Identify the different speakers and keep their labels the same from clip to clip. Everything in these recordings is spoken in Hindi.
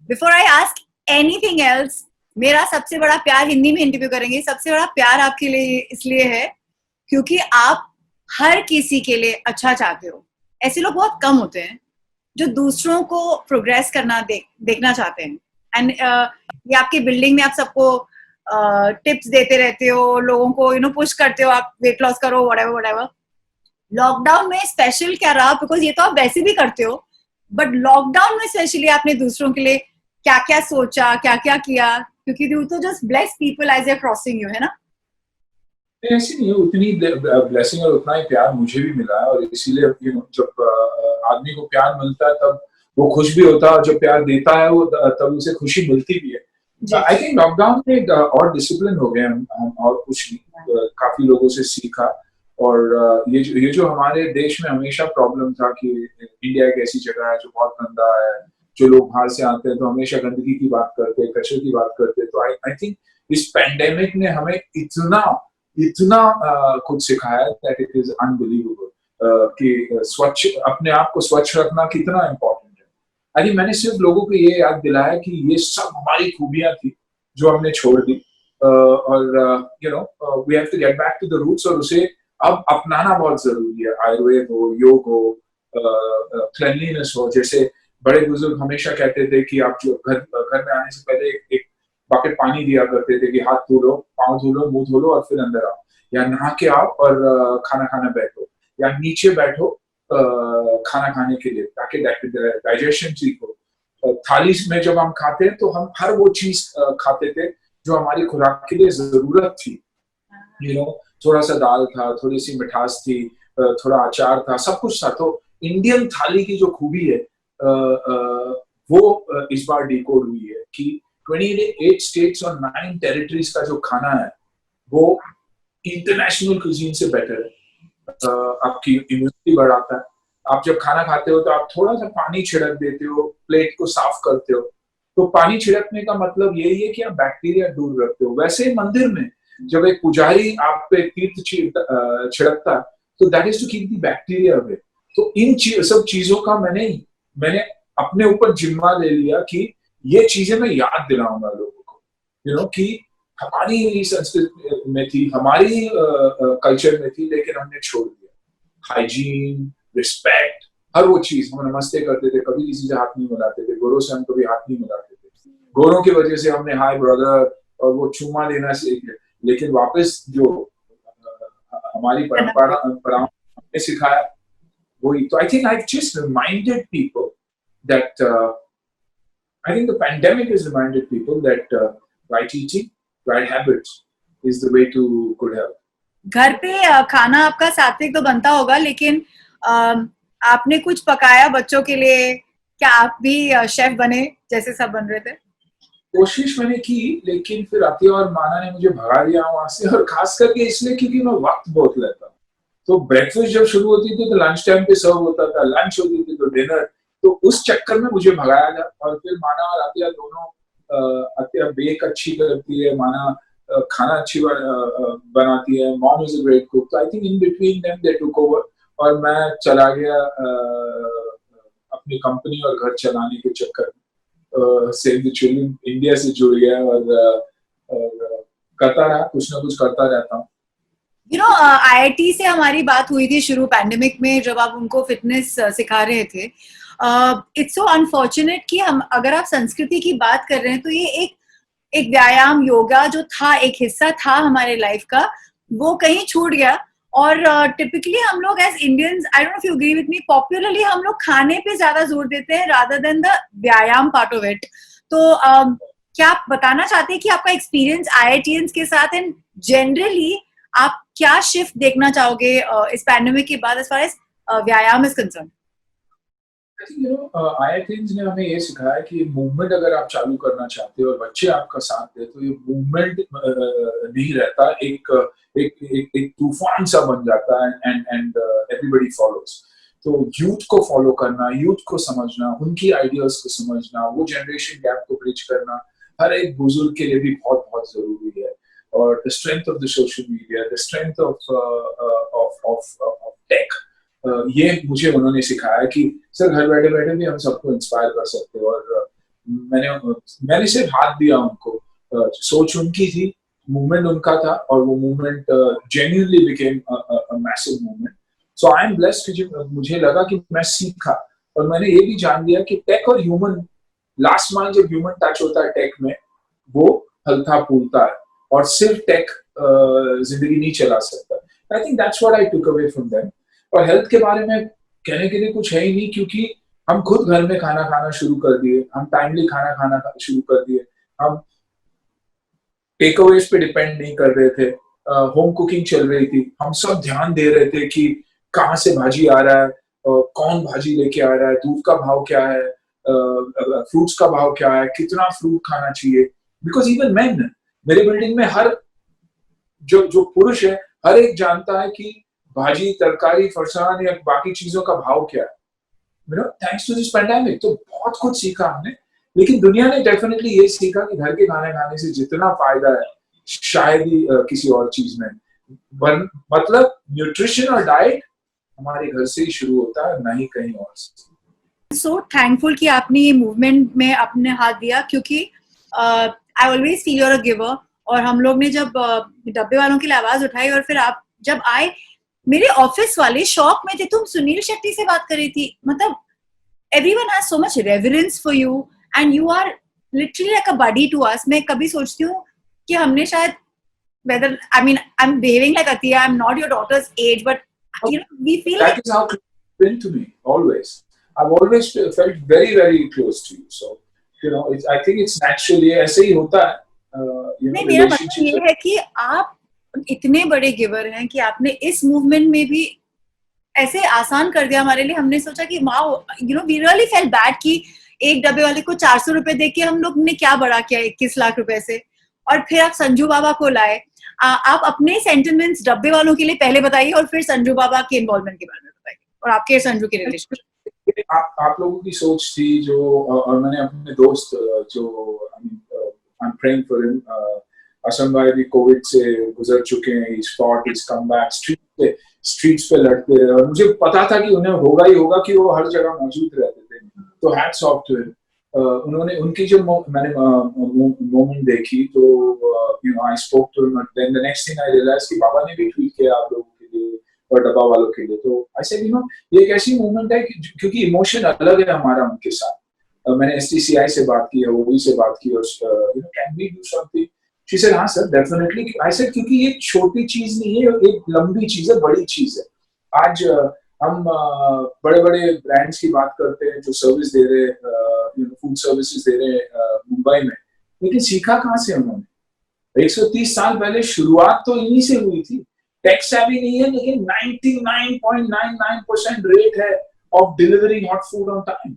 Speaker 1: Before I ask anything else, मेरा सबसे बड़ा प्यार, हिंदी में इंटरव्यू करेंगे, सबसे बड़ा प्यार आपके लिए इसलिए है क्योंकि आप हर किसी के लिए अच्छा चाहते हो। ऐसे लोग बहुत कम होते हैं जो दूसरों को प्रोग्रेस करना देखना चाहते हैं। एंड ये आपकी बिल्डिंग में आप सबको टिप्स देते रहते हो, लोगों को पुश करते हो, आप वेट लॉस करो, व्हाटएवर व्हाटएवर। लॉकडाउन में स्पेशल क्या रहा, बिकॉज ये तो आप वैसे भी करते हो, बट लॉकडाउन में स्पेशली आपने दूसरों के लिए क्या क्या सोचा, क्या क्या किया, क्योंकि यू तो just bless people as a crossing you, है ना?
Speaker 2: ऐसी नहीं है, उतनी ब्लेसिंग और उतना ही प्यार मुझे भी मिला है, और इसीलिए जब आदमी को प्यार मिलता है तब वो खुश भी होता है, और जब प्यार देता है वो तब उसे खुशी मिलती भी है। आई थिंक लॉकडाउन में और डिसिप्लिन हो गए हम और कुछ नहीं, काफी लोगों से सीखा। और ये जो हमारे देश में हमेशा प्रॉब्लम था कि इंडिया एक ऐसी जगह है जो बहुत गंदा है, जो लोग बाहर से आते हैं तो हमेशा गंदगी की बात करते हैं, कचरे की बात करते हैं, तो आई थिंक इस पैंडेमिक ने हमें इतना खुद सिखाया दैट इट इज अनबिलीवेबल कि स्वच्छ, अपने आप को स्वच्छ रखना कितना इम्पोर्टेंट है। आई थिंक मैंने सिर्फ लोगों को ये याद दिलाया कि ये सब हमारी खूबियां थी जो हमने छोड़ दी, और we have to get back to the roots, और उसे अब अपनाना बहुत जरूरी है। आयुर्वेद हो, योग हो, क्लेanलीनेस हो। जैसे बड़े बुजुर्ग हमेशा कहते थे कि आप जो घर में आने से पहले एक बकेट पानी दिया करते थे कि हाथ धो लो, पाँव धो लो, मुंह धो लो और फिर अंदर आओ, या नहा के आओ और खाना खाना बैठो, या नीचे बैठो खाना खाने के लिए, ताकि डाइजेशन ठीक हो। थाली में जब हम खाते हैं तो हम हर वो चीज खाते थे जो हमारी खुराक के लिए जरूरत थी। थोड़ा सा दाल था, थोड़ी सी मिठास थी, थोड़ा अचार था, सब कुछ था। तो इंडियन थाली की जो खूबी है वो इस बार डिकोड हुई है कि 28 स्टेट्स और 9 टेरिटरीज का जो खाना है वो इंटरनेशनल कुजीन से बेटर है। आपकी इम्यूनिटी बढ़ाता है। आप जब खाना खाते हो तो आप थोड़ा सा पानी छिड़क देते हो, प्लेट को साफ करते हो, तो पानी छिड़कने का मतलब यही है कि आप बैक्टीरिया दूर रखते हो। वैसे मंदिर में जब एक पुजारी आप पे तीर्थ छिड़कता है तो that is to keep the bacteria away. तो इन सब चीजों का मैंने अपने ऊपर जिम्मा ले लिया कि ये चीजें मैं याद दिलाऊंगा लोगों को, कि हमारी संस्कृति में थी, हमारी कल्चर में थी, लेकिन हमने छोड़ दिया। हाइजीन, रिस्पेक्ट, हर वो चीज। हम नमस्ते करते थे, कभी किसी से हाथ नहीं मिलाते थे, गोरों से हम कभी हाथ नहीं मिलाते थे। गोरों की वजह से हमने हाय ब्रदर और वो चूमा देना सीख लिया, लेकिन वापस जो हमारी परंपराओं ने सिखाया वही। तो I think I just reminded people that I think the pandemic has reminded people that right eating, right habits is the way to good health.
Speaker 1: घर पे खाना आपका सात्विक तो बनता होगा, लेकिन आपने कुछ पकाया बच्चों के लिए? क्या आप भी शेफ बने जैसे सब बन रहे थे?
Speaker 2: कोशिश मैंने की, लेकिन फिर अतिया और माना ने मुझे भगा दिया वहां से, और खास करके इसलिए क्योंकि मैं वक्त बहुत लेता। तो ब्रेकफास्ट जब शुरू होती थी तो लंच टाइम पे सर्व होता था, लंच होती थी तो डिनर, तो उस चक्कर में मुझे भगाया गया। और फिर माना और अतिया दोनों, अतिया बेक अच्छी करती है, माना खाना अच्छी बनाती है, mom is a great cook. तो I think in between them they took over, और मैं चला गया अपनी कंपनी और घर चलाने के चक्कर में। सेव द चिल्ड्रन इंडिया से जुड़ गया, और करता रहा, कुछ ना कुछ करता रहता हूँ।
Speaker 1: IIT से हमारी बात हुई थी शुरू पैंडेमिक में, जब आप उनको फिटनेस सिखा रहे थे। इट्स सो अनफॉर्चुनेट कि हम, अगर आप संस्कृति की बात कर रहे हैं, तो ये एक व्यायाम, योगा जो था, एक हिस्सा था हमारे लाइफ का, वो कहीं छूट गया। और टिपिकली हम लोग as Indians, I don't know if you agree with me, popularly हम लोग खाने पे ज्यादा जोर देते हैं रादर देन द व्यायाम पार्ट ऑफ इट। तो क्या आप बताना चाहते हैं कि आपका एक्सपीरियंस IITians के साथ, एंड जनरली आप क्या शिफ्ट देखना चाहोगे इस पैंडेमिक के बाद एज फार एज व्यायाम इज कंसर्न?
Speaker 2: IITians ने हमें ये सिखाया कि मूवमेंट अगर आप चालू करना चाहते हो और बच्चे आपका साथ दे, तो ये मूवमेंट नहीं रहता, एक तूफान सा बन जाता है, एंड एवरीबॉडी फॉलोज। तो यूथ को फॉलो करना, यूथ को समझना, उनकी आइडियाज को समझना, वो जनरेशन गैप को ब्रिज करना हर एक बुजुर्ग के लिए भी बहुत बहुत जरूरी है। और the strength of the social media, the strength of tech, ये मुझे उन्होंने सिखाया कि सर घर बैठे बैठे भी हम सबको इंस्पायर कर सकते हैं। और मैंने सिर्फ हाथ दिया उनको, सोच उनकी थी, मूवमेंट उनका था, और वो movement genuinely became a massive movement. So I am blessed कि मुझे लगा कि मैं सीखा, और मैंने ये भी जान लिया कि टेक और ह्यूमन, लास्ट माइल जब ह्यूमन टच होता है टेक में, वो हल्का फूलता है, और सिर्फ टेक जिंदगी नहीं चला सकता। I think that's what I took away from them. और हेल्थ के बारे में कहने के लिए कुछ है ही नहीं, क्योंकि हम खुद घर में खाना खाना शुरू कर दिए, हम टाइमली खाना खाना शुरू कर दिए, हम टेक अवेज पे डिपेंड नहीं कर रहे थे, होम कुकिंग चल रही थी, हम सब ध्यान दे रहे थे कि कहाँ से भाजी आ रहा है, कौन भाजी लेके आ रहा है, दूध का भाव क्या है, फ्रूट्स का भाव क्या है, कितना फ्रूट खाना चाहिए। बिकॉज इवन मैन, मेरे बिल्डिंग में हर जो पुरुष है, हर एक जानता है कि भाजी, तरकारी, फरसान या बाकी चीजों का भाव क्या है। थैंक्स टू दिस पैंडेमिक तो बहुत कुछ सीखा हमने, लेकिन दुनिया ने डेफिनेटली ये सीखा कि घर के खाने खाने से जितना फायदा है शायद ही किसी और चीज में। मतलब न्यूट्रिशन और डाइट हमारे घर से ही शुरू होता है, ना ही कहीं और से।
Speaker 1: सो थैंकफुल कि आपने ये मूवमेंट में अपने हाथ दिया, क्योंकि I always feel you're a giver. और हम लोग ने जब डब्बे वालों के लिए आवाज उठाई, और फिर आप जब आए, मेरे ऑफिस वाले शॉक में थे, तुम सुनील शेट्टी से बात कर रही थी। मतलब everyone has so much reverence for you and you are literally like a buddy to us. मैं कभी सोचती हूँ कि हमने शायद, whether I mean I'm behaving like Atiya, I'm not your daughter's age, but you know we feel
Speaker 2: that is how it's been to me always. I've always felt very very close to you, so you know I think it's naturally ऐसे ही होता है।
Speaker 1: नहीं, मेरा मतलब ये है कि आप इतने बड़े गिवर हैं कि आपने इस मूवमेंट में भी ऐसे आसान कर दिया हमारे लिए। हमने सोचा कि wow, you know, we really felt bad कि एक डब्बे वाले को 400 रुपए दे के हम लोग ने क्या बड़ा किया 21 लाख रुपए से। और फिर आप संजू बाबा को लाए। आप अपने सेंटिमेंट्स डब्बे वालों के लिए पहले बताइए, और फिर संजू बाबा के इन्वॉल्वमेंट के बारे में बताइए, और आपके संजू के रिलेशनशिप।
Speaker 2: आप लोगों की सोच थी जो, और मैंने अपने दोस्त जो I am praying for him, Assam भाई भी कोविड से गुजर चुके हैं, इस fought is come back, streets पे लड़ते रहे, और मुझे पता था कि उन्हें होगा ही होगा कि वो हर जगह मौजूद रहते थे। तो हैट्स ऑफ टू हिम। उन्होंने उनकी जब मैंने मोमेंट देखी, तो you know I spoke to him, then the next thing I realise कि बाबा ने भी ट्वीट किया आप लोगों के लिए और डब्बा वालों के लिए। तो आई सेड यू नो ये एक ऐसी मूवमेंट है क्योंकि इमोशन अलग है हमारा उनके साथ। मैंने STCI से बात की है, OB से बात की, और you know can we do something. She said, हाँ सर, डेफिनेटली। I said, क्योंकि ये छोटी चीज नहीं है, एक लंबी चीज है, बड़ी चीज है। आज हम बड़े बड़े ब्रांड्स की बात करते हैं जो सर्विस दे रहे, फूड सर्विसेज दे रहे मुंबई में, लेकिन सीखा कहाँ से उन्होंने? 130 साल पहले शुरुआत तो इन्हीं से हुई थी। टेक सेवी नहीं है, लेकिन 99.99% रेट है of delivering hot food on time.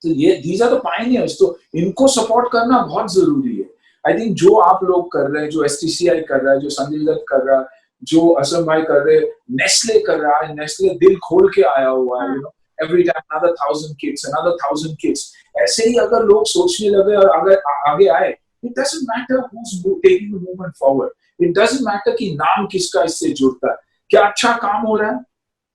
Speaker 2: तो ये दीज आर द पायनियर्स, तो इनको सपोर्ट करना बहुत जरूरी है। आई थिंक जो आप लोग कर रहे हैं, जो STCI कर रहा है, जो संजय दत्त कर रहा है, जो असम भाई कर रहे, नेस्ले कर रहा है, नेस्ले दिल खोल के आया हुआ है, you know, every time another 1,000 kids, another 1,000 kids। ऐसे ही अगर लोग सोचने लगे और अगर आगे आए, it doesn't matter who's taking the movement forward, it doesn't matter कि नाम किसका इससे जुड़ता है, क्या अच्छा काम हो रहा है,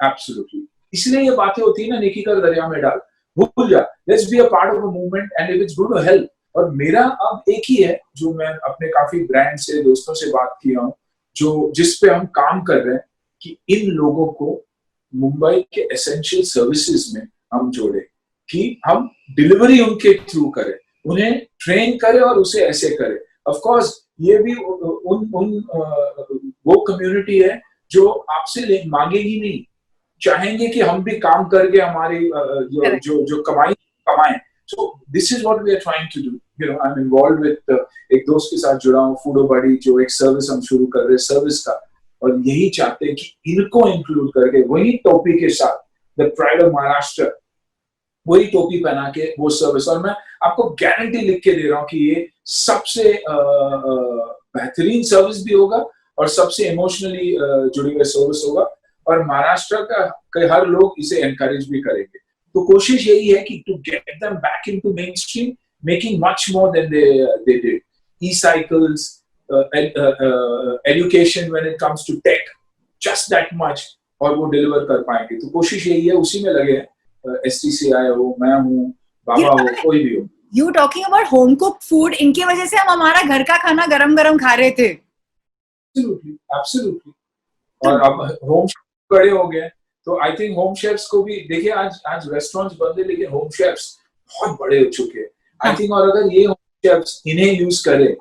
Speaker 2: absolutely। इसलिए ये बातें होती है ना, नेकी कर दरिया में डाल, भूल जा, let's be a part of a movement and if it's going to help। और मेरा अब एक ही है, जो मैं अपने काफी ब्रांड से, दोस्तों से बात किया हूँ, जो जिस पे हम काम कर रहे हैं, कि इन लोगों को मुंबई के एसेंशियल सर्विसेज में हम जोड़े, कि हम डिलीवरी उनके थ्रू करें, उन्हें ट्रेन करें और उसे ऐसे करें। ऑफ कोर्स ये भी वो कम्युनिटी है जो आपसे मांगेगी नहीं, चाहेंगे कि हम भी काम करके हमारी जो कमाएं। So this is what we are trying to do. You know, I'm involved with एक दोस्त के साथ जुड़ा हूँ, फूडो बड़ी, जो एक सर्विस हम शुरू कर रहे हैं सर्विस का, और यही चाहते हैं कि इनको इंक्लूड करके वही टोपी के साथ, द प्राइड ऑफ महाराष्ट्र, वही टोपी पहना के वो सर्विस। और मैं आपको गारंटी लिख के दे रहा हूँ कि ये सबसे बेहतरीन सर्विस भी होगा और सबसे इमोशनली जुड़ी हुई सर्विस होगा, और महाराष्ट्र का हर लोग इसे एनकरेज भी करेंगे। तो कोशिश यही है कि to get them back into mainstream, making much more than they did. E-cycles, education when it comes to tech, just that much, और वो डिलीवर कर पाएंगे। तो कोशिश यही है, उसी में लगे हैं। STCI हो, मैं हूँ, बाबा हो, कोई भी हो।
Speaker 1: You talking about home cook food, इनकी वजह से हम हमारा घर का खाना गरम गरम खा रहे थे।
Speaker 2: Absolutely, absolutely. और अब होम बड़े हो गए, तो आई थिंक होम शेफ्स को भी देखिए, आज रेस्टोरेंट्स बंद है लेकिन होम शेफ्स बहुत बड़े हो चुके हैं। आई थिंक और अगर ये होम शेफ्स इन्हें यूज करे,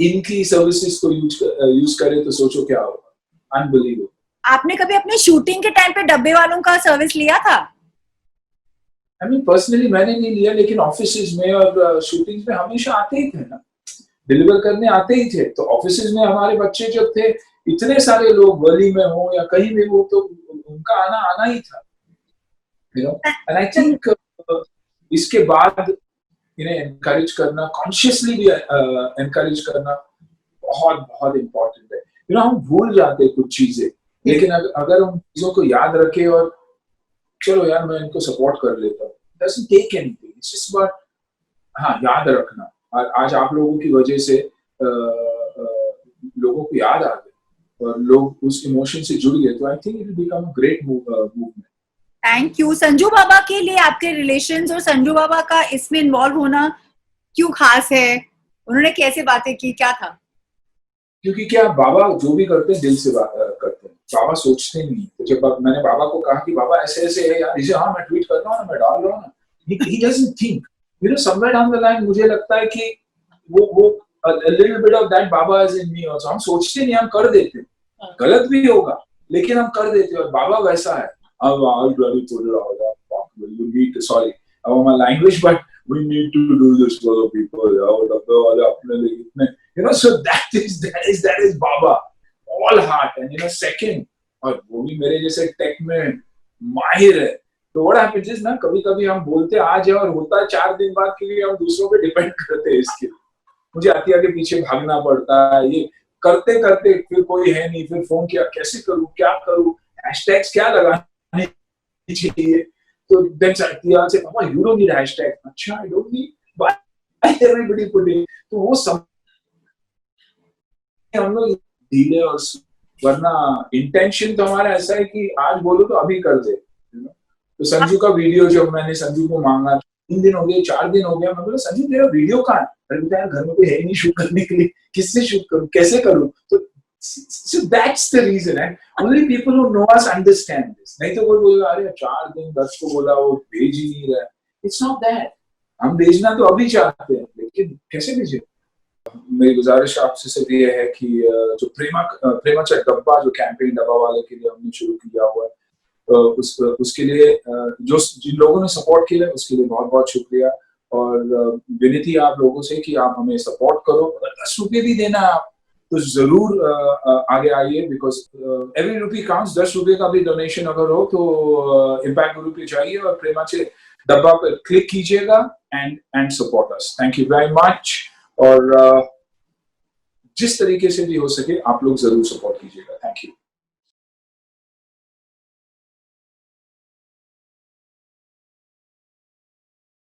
Speaker 2: इनकी सर्विसेज को यूज करे तो सोचो क्या होगा, अनबिलीवेबल।
Speaker 1: आपने कभी अपने शूटिंग के टाइम पे डब्बे वालों का सर्विस लिया था?
Speaker 2: आई मीन पर्सनली मैंने नहीं लिया, लेकिन ऑफिसेज में और शूटिंग्स में हमेशा आते ही थे ना, डिलीवर करने आते ही थे। तो ऑफिसेज में हमारे बच्चे जब थे, इतने सारे लोग वली में हो या कहीं भी हो, तो उनका आना ही था, you know. And I think इसके बाद इन्हें एनकरेज करना, कॉन्शियसली भी एनकरेज करना बहुत बहुत इम्पोर्टेंट है। यू नो, हम भूल जाते हैं कुछ चीजें, लेकिन अगर हम चीजों को याद रखें और चलो यार मैं इनको सपोर्ट कर लेता हूँ, doesn't take anything, it's just about हाँ याद रखना। और आज आप लोगों की वजह से लोगों को याद आ गया और लोग उस इमोशन से जुड़ गए, तो I think it will become a great movement.
Speaker 1: Thank you. Sanju Baba के लिए आपके रिलेशंस और संजू बाबा का इसमें इन्वॉल्व होना क्यों खास है? उन्होंने कैसे बातें की, क्या था?
Speaker 2: क्योंकि क्या बाबा जो भी करते हैं दिल से करते हैं, बाबा सोचते नहीं। तो जब मैंने बाबा को कहा कि बाबा ऐसे ऐसे है यार, इसे हाँ मैं ट्वीट कर रहा हूँ ना, मैं डाल रहा हूँ ना, he doesn't think, you know, somewhere down the line मुझे लगता है कि वो a little bit of that Baba is in me also। हम सोचते नहीं, हम कर देते हैं, गलत भी होगा लेकिन हम कर देते हैं। और बाबा वैसा है, अब you need to, sorry about my language, but we need to do this for the people, अपने लिए इतने, you know, so that is Baba, all heart and in a second। और वो भी मेरे जैसे टेक में माहिर है। तो what happens is ना, कभी कभी हम बोलते आज है और होता है 4 दिन बाद के लिए, हम दूसरों पे डिपेंड करते हैं इसके। मुझे आगे पीछे भागना पड़ता है, ये करते करते फिर कोई है नहीं, फिर फोन किया कैसे करूं, क्या करूं, हैशटैग्स क्या लगाने चाहिए। तो देन साथिया से पापा यू डोंट नीड हैशटैग। अच्छा I don't need, but everybody putting. तो वो सब हम लोग ढीले, और वरना इंटेंशन तो हमारा ऐसा है कि आज बोलो तो अभी कर दे। तो संजू का वीडियो जब मैंने संजू को मांगा, 3 दिन हो गए, 4 दिन हो गया, मैं बोला संजू तेरा वीडियो कहाँ है? अरे बेटा यार घर में कोई है ही नहीं शूट करने के लिए, किससे शूट करूं, कैसे करूं? तो so that's the reason, and only people who know us understand this। नहीं तो कोई बोलेगा अरे 4 दिन 10 को बोला वो भेज ही नहीं रहा। It's not that, हम भेजना तो अभी चाहते हैं लेकिन कैसे भेजें? मेरी गुजारिश आपसे सिर्फ ये है कि जो प्रेमाचा डब्बा, जो कैंपेन डब्बा वाले के लिए हमने शुरू किया हुआ है, उसके लिए जिन लोगों ने सपोर्ट किया उसके लिए बहुत बहुत शुक्रिया। और विनती है आप लोगों से कि आप हमें सपोर्ट करो। अगर 10 रुपये भी देना आप तो जरूर आगे आइए, बिकॉज एवरी रुपी काउंट्स। 10 रुपये का भी डोनेशन अगर हो तो इम्पैक्ट ग्रुप पे चाहिए और प्रेमाचे डब्बा पर क्लिक कीजिएगा and support us. Thank you very much. और जिस तरीके से भी हो सके आप लोग जरूर सपोर्ट कीजिएगा।